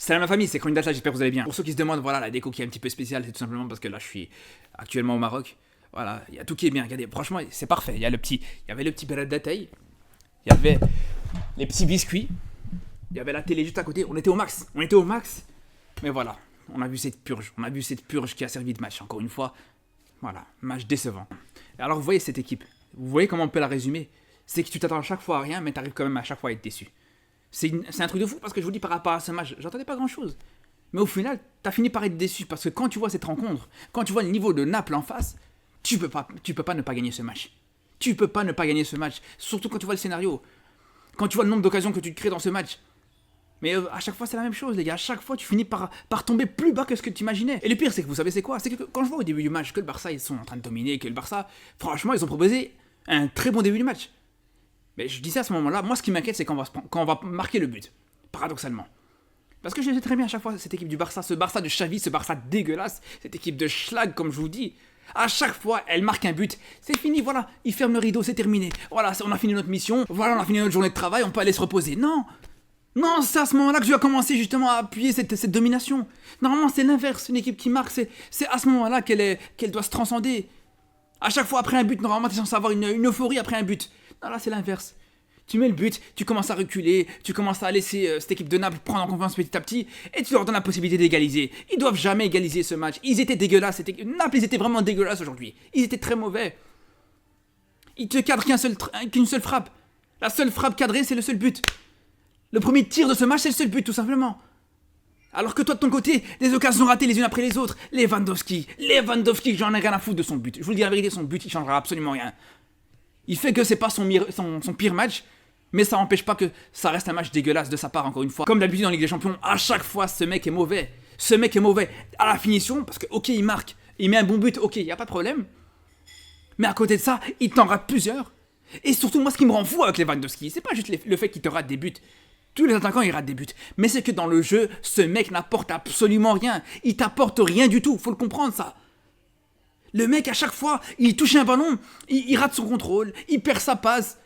Salam ma famille, c'est Chronique d'Atlas, j'espère que vous allez bien. Pour ceux qui se demandent, voilà, la déco qui est un petit peu spéciale, c'est tout simplement parce que là, je suis actuellement au Maroc. Voilà, il y a tout qui est bien. Regardez, franchement, c'est parfait. Il y avait le petit beurre d'ataï, il y avait les petits biscuits, il y avait la télé juste à côté. On était au max. Mais voilà, on a vu cette purge qui a servi de match, encore une fois. Voilà, match décevant. Alors, vous voyez cette équipe, vous voyez comment on peut la résumer? C'est que tu t'attends à chaque fois à rien, mais tu arrives quand même à chaque fois à être déçu. C'est un truc de fou parce que je vous dis par rapport à ce match, j'entendais pas grand chose. Mais au final, t'as fini par être déçu parce que quand tu vois cette rencontre, quand tu vois le niveau de Naples en face, tu peux pas ne pas gagner ce match. Tu peux pas ne pas gagner ce match. Surtout quand tu vois le scénario. Quand tu vois le nombre d'occasions que tu te crées dans ce match. Mais à chaque fois, c'est la même chose, les gars. À chaque fois, tu finis par tomber plus bas que ce que tu imaginais. Et le pire, c'est que vous savez, c'est quoi? C'est que quand je vois au début du match que le Barça, ils sont en train de dominer, que le Barça, franchement, ils ont proposé un très bon début du match. Mais je disais à ce moment-là, moi, ce qui m'inquiète, c'est quand on va marquer le but. Paradoxalement. Parce que je sais très bien à chaque fois, cette équipe du Barça, ce Barça de Xavi, ce Barça dégueulasse, cette équipe de schlag, comme je vous dis, à chaque fois, elle marque un but. C'est fini, voilà, ils ferment le rideau, c'est terminé. Voilà, on a fini notre mission, voilà, on a fini notre journée de travail, on peut aller se reposer. Non, c'est à ce moment-là que je vais commencer justement à appuyer cette domination. Normalement, c'est l'inverse, une équipe qui marque, c'est à ce moment-là qu'elle doit se transcender. À chaque fois, après un but, normalement, tu es censé avoir une euphorie après un but. Non, là, c'est l'inverse. Tu mets le but, tu commences à reculer, tu commences à laisser cette équipe de Naples prendre en confiance petit à petit, et tu leur donnes la possibilité d'égaliser. Ils doivent jamais égaliser ce match. Ils étaient dégueulasses. Naples, ils étaient vraiment dégueulasses aujourd'hui. Ils étaient très mauvais. Ils te cadrent qu'une seule frappe. La seule frappe cadrée, c'est le seul but. Le premier tir de ce match, c'est le seul but, tout simplement. Alors que toi, de ton côté, les occasions ratées les unes après les autres. Lewandowski, j'en ai rien à foutre de son but. Je vous le dis la vérité, son but, il changera absolument rien. Il fait que c'est pas son pire match, mais ça n'empêche pas que ça reste un match dégueulasse de sa part, encore une fois. Comme d'habitude en Ligue des Champions, à chaque fois, ce mec est mauvais. À la finition, parce que, ok, il marque, il met un bon but, ok, il n'y a pas de problème. Mais à côté de ça, il t'en rate plusieurs. Et surtout, moi, ce qui me rend fou avec Lewandowski, c'est pas juste le fait qu'il te rate des buts. Tous les attaquants, ils ratent des buts. Mais c'est que dans le jeu, ce mec n'apporte absolument rien. Il t'apporte rien du tout, faut le comprendre, ça. Le mec, à chaque fois, il touche un ballon, il rate son contrôle, il perd sa passe.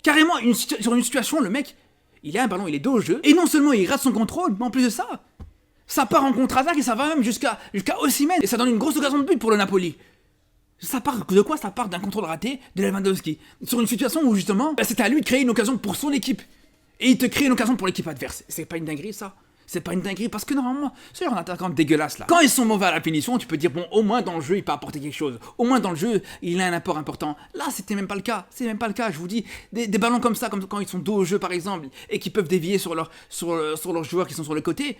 Carrément, sur une situation, le mec, il a un ballon, il est dos au jeu, et non seulement il rate son contrôle, mais en plus de ça, ça part en contre-attaque et ça va même jusqu'à Osimhen, et ça donne une grosse occasion de but pour le Napoli. Ça part de quoi? Ça part d'un contrôle raté de Lewandowski. Sur une situation où justement, c'était à lui de créer une occasion pour son équipe. Et il te crée une occasion pour l'équipe adverse. C'est pas une dinguerie, ça? C'est pas une dinguerie parce que normalement, c'est un attaquant dégueulasse là. Quand ils sont mauvais à la finition, tu peux dire bon, au moins dans le jeu, il peut apporter quelque chose. Au moins dans le jeu, il a un apport important. Là, c'était même pas le cas. C'est même pas le cas. Je vous dis, des ballons comme ça, comme quand ils sont dos au jeu par exemple, et qui peuvent dévier sur leurs joueurs qui sont sur le côté,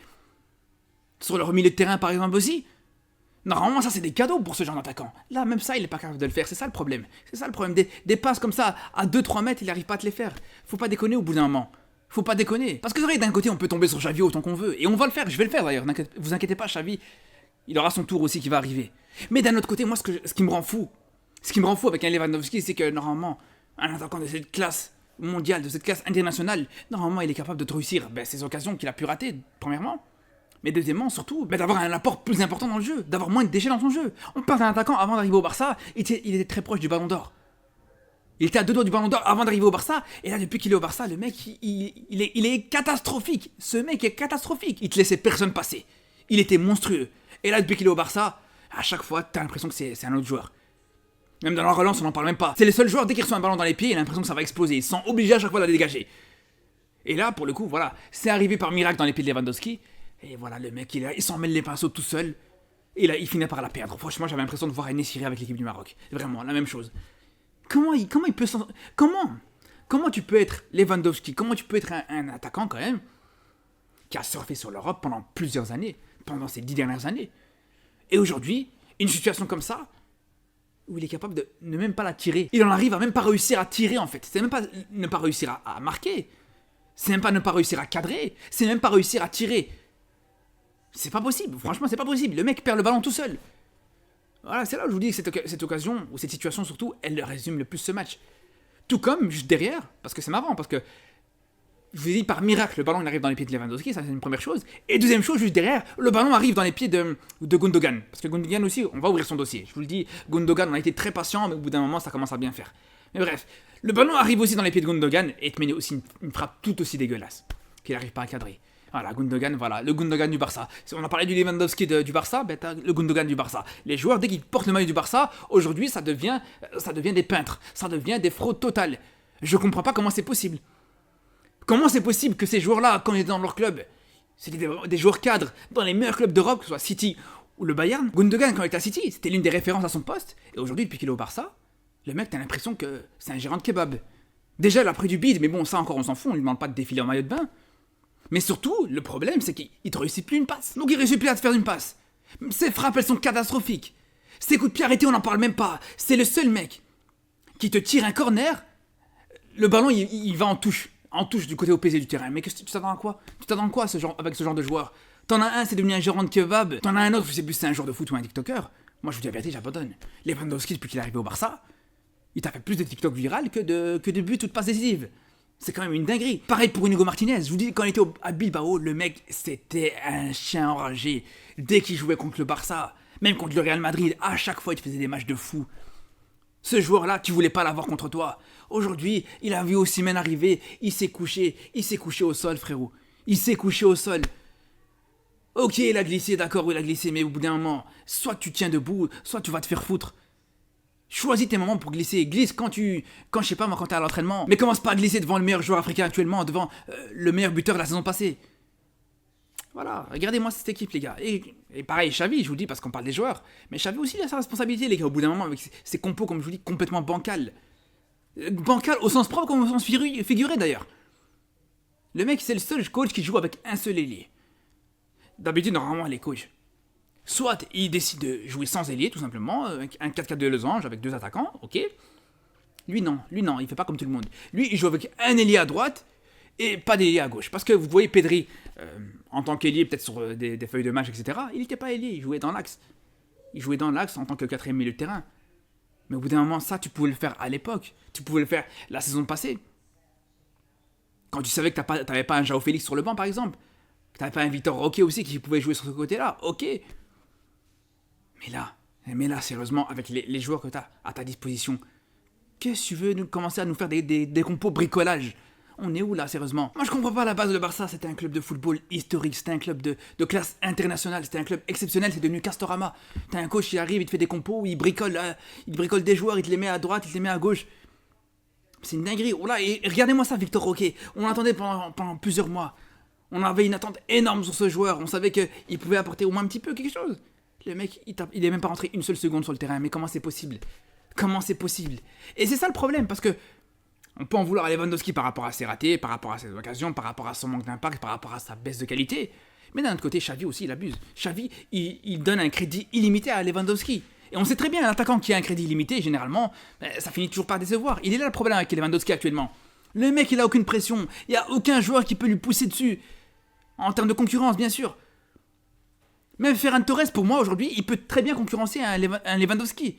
sur leur milieu de terrain par exemple aussi. Normalement, ça c'est des cadeaux pour ce genre d'attaquant. Là, même ça, il est pas capable de le faire. C'est ça le problème. Des passes comme ça à 2-3 mètres, il arrive pas à te les faire. Faut pas déconner au bout d'un moment. Faut pas déconner. Parce que c'est vrai, d'un côté, on peut tomber sur Xavi autant qu'on veut. Et on va le faire. Je vais le faire d'ailleurs. Vous inquiétez pas, Xavi, il aura son tour aussi qui va arriver. Mais d'un autre côté, moi, ce qui me rend fou avec un Lewandowski, c'est que normalement, un attaquant de cette classe mondiale, de cette classe internationale, normalement, il est capable de te réussir ces occasions qu'il a pu rater, premièrement. Mais deuxièmement, surtout, d'avoir un apport plus important dans le jeu, d'avoir moins de déchets dans son jeu. On parle d'un attaquant avant d'arriver au Barça, il était très proche du Ballon d'Or. Il était à 2 doigts du Ballon d'Or avant d'arriver au Barça, et là, depuis qu'il est au Barça, le mec, il est catastrophique. Ce mec est catastrophique. Il te laissait personne passer. Il était monstrueux. Et là, depuis qu'il est au Barça, à chaque fois, t'as l'impression que c'est un autre joueur. Même dans la relance, on n'en parle même pas. C'est le seul joueur, dès qu'il reçoit un ballon dans les pieds, il a l'impression que ça va exploser. Il se sent obligé à chaque fois de la dégager. Et là, pour le coup, voilà, c'est arrivé par miracle dans les pieds de Lewandowski. Et voilà, le mec, il s'en mêle les pinceaux tout seul. Et là, il finit par la perdre. Franchement, j'avais l'impression de voir Enesiri avec l'équipe du Maroc. Vraiment, la même chose. Comment il peut s'en... Comment tu peux être Lewandowski? Comment tu peux être un attaquant, quand même, qui a surfé sur l'Europe pendant plusieurs années, pendant ces 10 dernières années. Et aujourd'hui, une situation comme ça, où il est capable de ne même pas la tirer. Il en arrive à même pas réussir à tirer, en fait. C'est même pas ne pas réussir à marquer. C'est même pas ne pas réussir à cadrer. C'est même pas réussir à tirer. C'est pas possible. Franchement, c'est pas possible. Le mec perd le ballon tout seul. Voilà, c'est là où je vous dis que cette occasion, ou cette situation surtout, elle résume le plus ce match. Tout comme, juste derrière, parce que c'est marrant, parce que je vous ai dit, par miracle, le ballon il arrive dans les pieds de Lewandowski, ça c'est une première chose. Et deuxième chose, juste derrière, le ballon arrive dans les pieds de Gundogan. Parce que Gundogan aussi, on va ouvrir son dossier. Je vous le dis, Gundogan, on a été très patient, mais au bout d'un moment, ça commence à bien faire. Mais bref, le ballon arrive aussi dans les pieds de Gundogan et te met aussi une frappe tout aussi dégueulasse, qu'il n'arrive pas à cadrer. Voilà, Gundogan, voilà, le Gundogan du Barça. Si on a parlé du Lewandowski du Barça, ben t'as le Gundogan du Barça. Les joueurs, dès qu'ils portent le maillot du Barça, aujourd'hui, ça devient des peintres. Ça devient des fraudes totales. Je comprends pas comment c'est possible. Comment c'est possible que ces joueurs-là, quand ils étaient dans leur club, c'était des joueurs cadres dans les meilleurs clubs d'Europe, que ce soit City ou le Bayern. Gundogan, quand il était à City, c'était l'une des références à son poste. Et aujourd'hui, depuis qu'il est au Barça, le mec, t'as l'impression que c'est un gérant de kebab. Déjà, il a pris du bide, mais bon, ça encore, on s'en fout, on lui demande pas de défiler en maillot de bain. Mais surtout, le problème, c'est qu'il te réussit plus une passe. Donc il réussit plus à te faire une passe. Ses frappes, elles sont catastrophiques. Ses coups de pied arrêtés, on n'en parle même pas. C'est le seul mec qui te tire un corner, le ballon, il va en touche du côté opposé du terrain. Mais tu t'attends à quoi? Tu t'attends à quoi avec ce genre de joueur? T'en as un, c'est devenu un gérant de kebab. T'en as un autre, je sais plus si c'est un joueur de foot ou un TikToker. Moi, je vous dis la vérité, j'abandonne. Lewandowski, depuis qu'il est arrivé au Barça, il t'a fait plus de TikTok viral que de buts ou de passes décisives. C'est quand même une dinguerie. Pareil pour Inigo Martinez. Je vous dis, quand il était à Bilbao, le mec, c'était un chien enragé. Dès qu'il jouait contre le Barça, même contre le Real Madrid, à chaque fois, il te faisait des matchs de fou. Ce joueur-là, tu voulais pas l'avoir contre toi. Aujourd'hui, il a vu Osimhen arriver, il s'est couché au sol, frérot. Il s'est couché au sol. Ok, il a glissé, d'accord, il a glissé, mais au bout d'un moment, soit tu tiens debout, soit tu vas te faire foutre. Choisis tes moments pour glisser. Glisse quand je sais pas moi, quand t'es à l'entraînement. Mais commence pas à glisser devant le meilleur joueur africain actuellement, devant le meilleur buteur de la saison passée. Voilà, regardez-moi cette équipe, les gars. Et pareil, Xavi, je vous dis, parce qu'on parle des joueurs. Mais Xavi aussi, il a sa responsabilité, les gars, au bout d'un moment, avec ses compos, comme je vous dis, complètement bancal. Bancal au sens propre comme au sens figuré, d'ailleurs. Le mec, c'est le seul coach qui joue avec un seul ailier. D'habitude, normalement, les coachs, soit il décide de jouer sans ailier, tout simplement, un 4-4-2 losange avec 2 attaquants, ok. Lui non, il fait pas comme tout le monde. Lui, il joue avec un ailier à droite et pas d'ailier à gauche. Parce que vous voyez Pedri, en tant qu'ailier, peut-être sur des feuilles de match, etc., il n'était pas ailier, il jouait dans l'axe. Il jouait dans l'axe en tant que 4e milieu de terrain. Mais au bout d'un moment, ça, tu pouvais le faire à l'époque. Tu pouvais le faire la saison passée. Quand tu savais que t'avais pas un João Félix sur le banc, par exemple. Que t'avais pas un Victor Roque aussi qui pouvait jouer sur ce côté-là, ok. Mais là, sérieusement, avec les joueurs que tu as à ta disposition, qu'est-ce que tu veux commencer à nous faire des compos bricolage? On est où là, sérieusement? Moi, je comprends pas, à la base, le Barça, c'était un club de football historique, c'était un club de classe internationale, c'était un club exceptionnel, c'est devenu Castorama. T'as un coach qui arrive, il te fait des compos, il bricole des joueurs, il te les met à droite, il te les met à gauche. C'est une dinguerie. Oh là, et regardez-moi ça, Victor Roque. On l'attendait pendant plusieurs mois. On avait une attente énorme sur ce joueur, on savait qu'il pouvait apporter au moins un petit peu quelque chose. Le mec, il est même pas rentré une seule seconde sur le terrain. Mais comment c'est possible? Comment c'est possible? Et c'est ça le problème, parce que on peut en vouloir à Lewandowski par rapport à ses ratés, par rapport à ses occasions, par rapport à son manque d'impact, par rapport à sa baisse de qualité. Mais d'un autre côté, Xavi aussi, il abuse. Xavi, il donne un crédit illimité à Lewandowski. Et on sait très bien, un attaquant qui a un crédit illimité, généralement, ça finit toujours par décevoir. Il est là le problème avec Lewandowski actuellement. Le mec, il a aucune pression. Il n'y a aucun joueur qui peut lui pousser dessus. En termes de concurrence, bien sûr. Même Ferran Torres, pour moi, aujourd'hui, il peut très bien concurrencer un Lewandowski.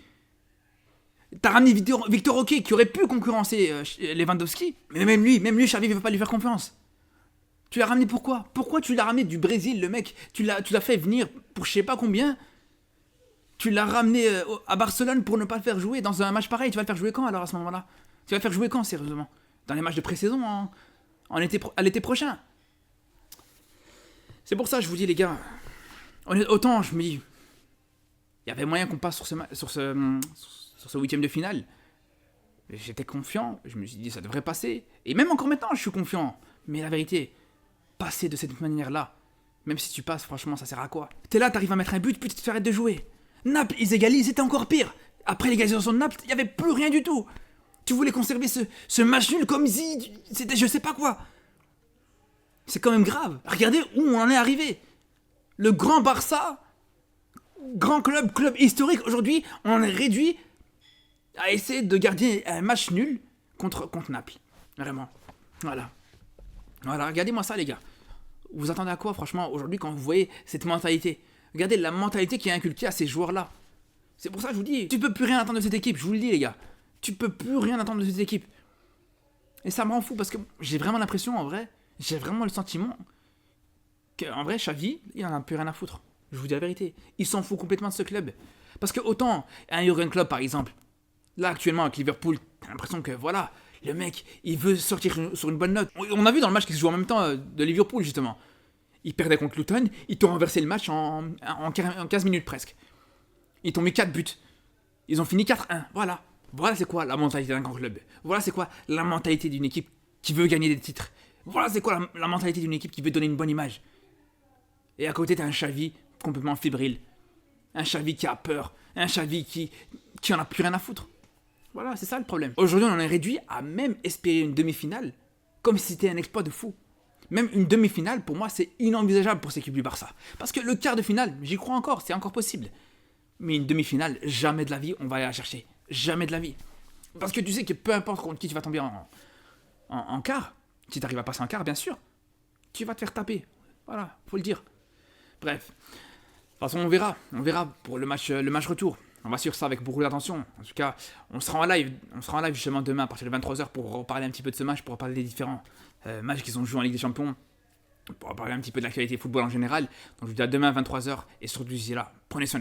T'as ramené Victor Roque qui aurait pu concurrencer Lewandowski, mais même lui, Xavi ne veut pas lui faire confiance. Tu l'as ramené pourquoi? Pourquoi tu l'as ramené du Brésil, le mec? Tu l'as fait venir pour je sais pas combien. Tu l'as ramené à Barcelone pour ne pas le faire jouer dans un match pareil. Tu vas le faire jouer quand alors à ce moment-là? Tu vas le faire jouer quand, sérieusement? Dans les matchs de pré-saison, à l'été prochain. C'est pour ça que je vous dis, les gars, autant je me dis, il y avait moyen qu'on passe sur ce huitième de finale. J'étais confiant, je me suis dit ça devrait passer. Et même encore maintenant, je suis confiant. Mais la vérité, passer de cette manière-là, même si tu passes, franchement, ça sert à quoi? T'es là, t'arrives à mettre un but, puis tu t'arrêtes de jouer. Naples, ils égalisent, c'était encore pire. Après l'égalisation de Naples, il n'y avait plus rien du tout. Tu voulais conserver ce match nul comme si c'était je sais pas quoi. C'est quand même grave. Regardez où on en est arrivé. Le grand Barça, grand club historique, aujourd'hui, on en est réduit à essayer de garder un match nul contre Naples. Vraiment. Voilà, regardez-moi ça, les gars. Vous attendez à quoi, franchement, aujourd'hui, quand vous voyez cette mentalité? Regardez la mentalité qui est inculquée à ces joueurs-là. C'est pour ça que je vous dis, tu peux plus rien attendre de cette équipe, je vous le dis, les gars. Tu peux plus rien attendre de cette équipe. Et ça me rend fou parce que j'ai vraiment l'impression, en vrai, j'ai vraiment le sentiment qu'en vrai, Xavi, il en a plus rien à foutre. Je vous dis la vérité. Il s'en fout complètement de ce club. Parce que autant un Jürgen Klopp, par exemple, là, actuellement, avec Liverpool, t'as l'impression que, voilà, le mec, il veut sortir sur une bonne note. On a vu dans le match qui se joue en même temps de Liverpool, justement. Ils perdaient contre Luton, ils t'ont renversé le match en 15 minutes presque. Ils t'ont mis 4 buts. Ils ont fini 4-1. Voilà. Voilà c'est quoi la mentalité d'un grand club. Voilà c'est quoi la mentalité d'une équipe qui veut gagner des titres. Voilà c'est quoi la mentalité d'une équipe qui veut donner une bonne image. Et à côté, t'as un Xavi complètement fébrile. Un Xavi qui a peur. Un Xavi qui en a plus rien à foutre. Voilà, c'est ça le problème. Aujourd'hui, on en est réduit à même espérer une demi-finale comme si c'était un exploit de fou. Même une demi-finale, pour moi, c'est inenvisageable pour cette équipe du Barça. Parce que le quart de finale, j'y crois encore, c'est encore possible. Mais une demi-finale, jamais de la vie, on va aller la chercher. Jamais de la vie. Parce que tu sais que peu importe contre qui tu vas tomber en quart, si tu arrives à passer en quart, bien sûr, tu vas te faire taper. Voilà, faut le dire. Bref. De toute façon, on verra pour le match retour. On va suivre ça avec beaucoup d'attention. En tout cas, on sera en live justement demain à partir de 23h pour reparler un petit peu de ce match, pour reparler des différents matchs qu'ils ont joués en Ligue des Champions, pour reparler un petit peu de l'actualité football en général. Donc je vous dis à demain à 23h et surtout d'ici là, prenez soin de vous.